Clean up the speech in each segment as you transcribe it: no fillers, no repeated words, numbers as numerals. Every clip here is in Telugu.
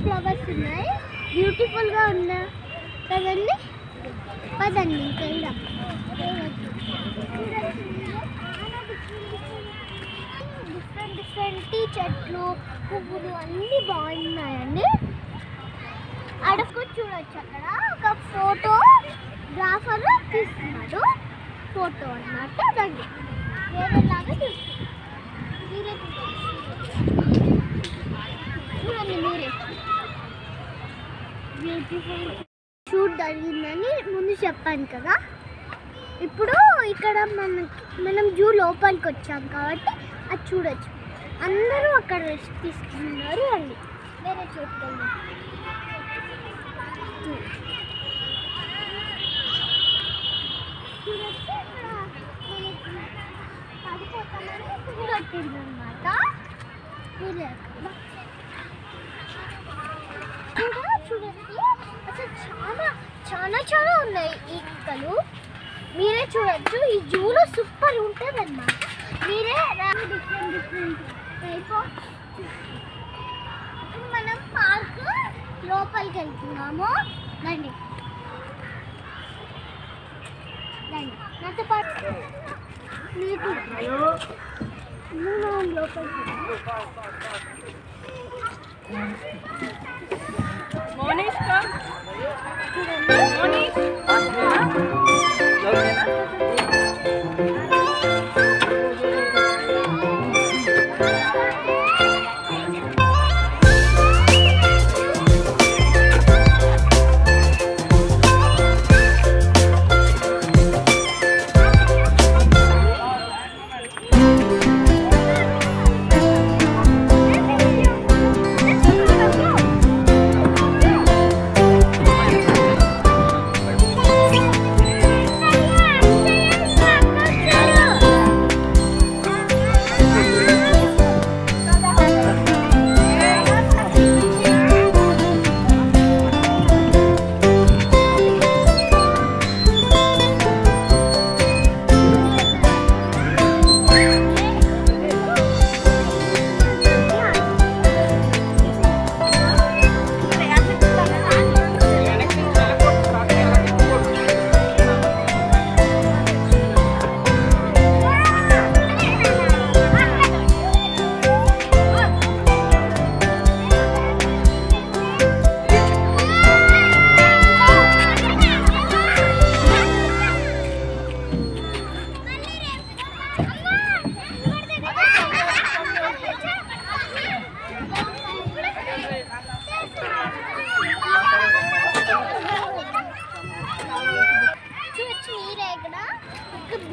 ఫ్లవర్స్ ఉన్నాయి, బ్యూటిఫుల్గా ఉన్నా కదండి. పదండి ఇంకెళ్దాం. డిఫరెంట్ చెట్లు, పువ్వులు అన్నీ బాగున్నాయండి. అడుగు చూడొచ్చు, అక్కడ ఒక ఫోటోగ్రాఫర్ తీస్తున్నాడు ఫోటో అన్నమాట. రండి వేరేలాగా చూస్తున్నాడు. చూడండి మీరే, బ్యూటిఫుల్ షూట్ జరిగిందని ముందు చెప్పాను కదా. ఇప్పుడు ఇక్కడ మనం జూ లోపలికి వచ్చాం కాబట్టి అది చూడొచ్చు. అందరూ అక్కడ రెస్ట్ తీసుకున్నారు. అండి వేరే చూసుకెళ్దాం. పడిపోతామని చూడండి, అసలు చాలా ఉన్నాయి ఈకలు. మీరే చూడొచ్చు. ఈ జూలో సూపర్ ఉంటుంది అన్నమాట. మీరే డిఫరెంట్ టైప్ ఆఫ్. మనం పార్క్ లోపలికి వెళ్తున్నాము. రండి నాతో పాటు లోపలికి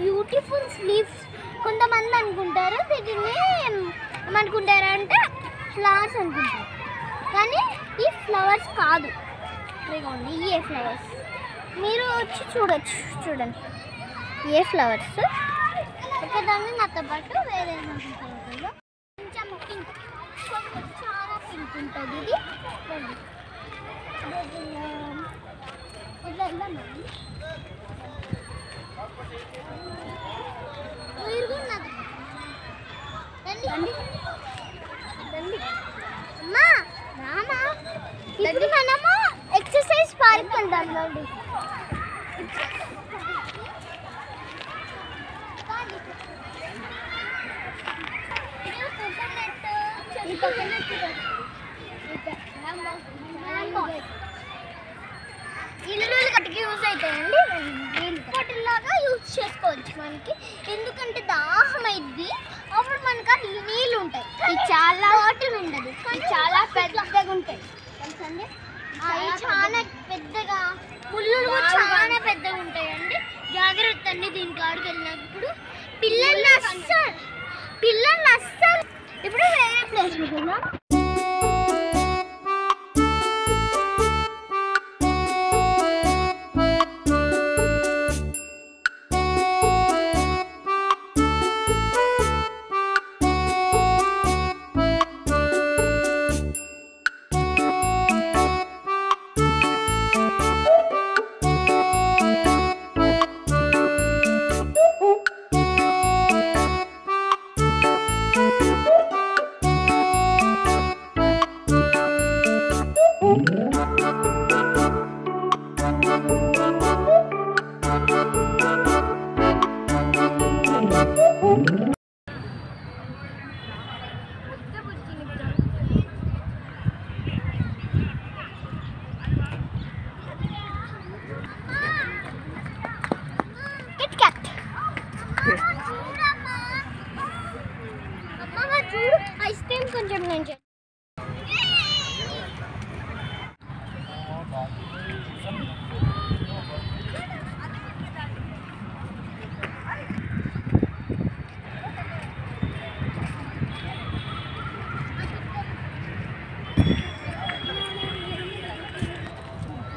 బ్యూటిఫుల్ స్లీవ్స్. కొంతమంది అనుకుంటారు వీటిని ఏమనుకుంటారంటే ఫ్లవర్స్ అనుకుంటారు, కానీ ఈ ఫ్లవర్స్ కాదు. ఇదిగోండి ఏ ఫ్లవర్స్, మీరు వచ్చి చూడొచ్చు. చూడండి ఏ ఫ్లవర్స్. ఒకదాన్ని నాతో పాటు వేరే అనుకుంటారు. కొంచెం పింక్, చాలా పింక్ ఉంటుంది ఇది. ఇట్లా అమ్మా రామా, ఇప్పుడు మనము ఎక్సర్సైజ్ పార్క్ వెళ్దాం. రండి ఇల్లు కట్టుకి యూజ్ అవుతాయండి. వాటిలాగా యూజ్ చేసుకోవచ్చు మనకి, ఎందుకంటే దాహం అయింది అప్పుడు మనకు నీళ్ళు ఉంటాయి. చాలా వాటర్ ఉండదు, కానీ చాలా పెద్దగా ఉంటాయి తెలుసండి. చాలా పెద్దగా ముళ్ళు చాలా పెద్దగా ఉంటాయండి. జాగ్రత్త అండి దీని కాడికి వెళ్ళినప్పుడు. పిల్లల్ని అస్సలు ఇప్పుడు వేరే ప్లేస్ ఉంటుందా. చూడు ఐస్ క్రీమ్ కొంచెం నేను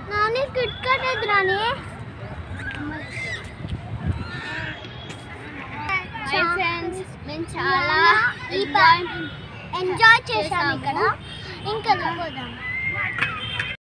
నాని కిట్ కట్ అది రాని మేము చాలా ఎంజాయ్ చేసాము ఇక్కడ ఇంకా పోదాం.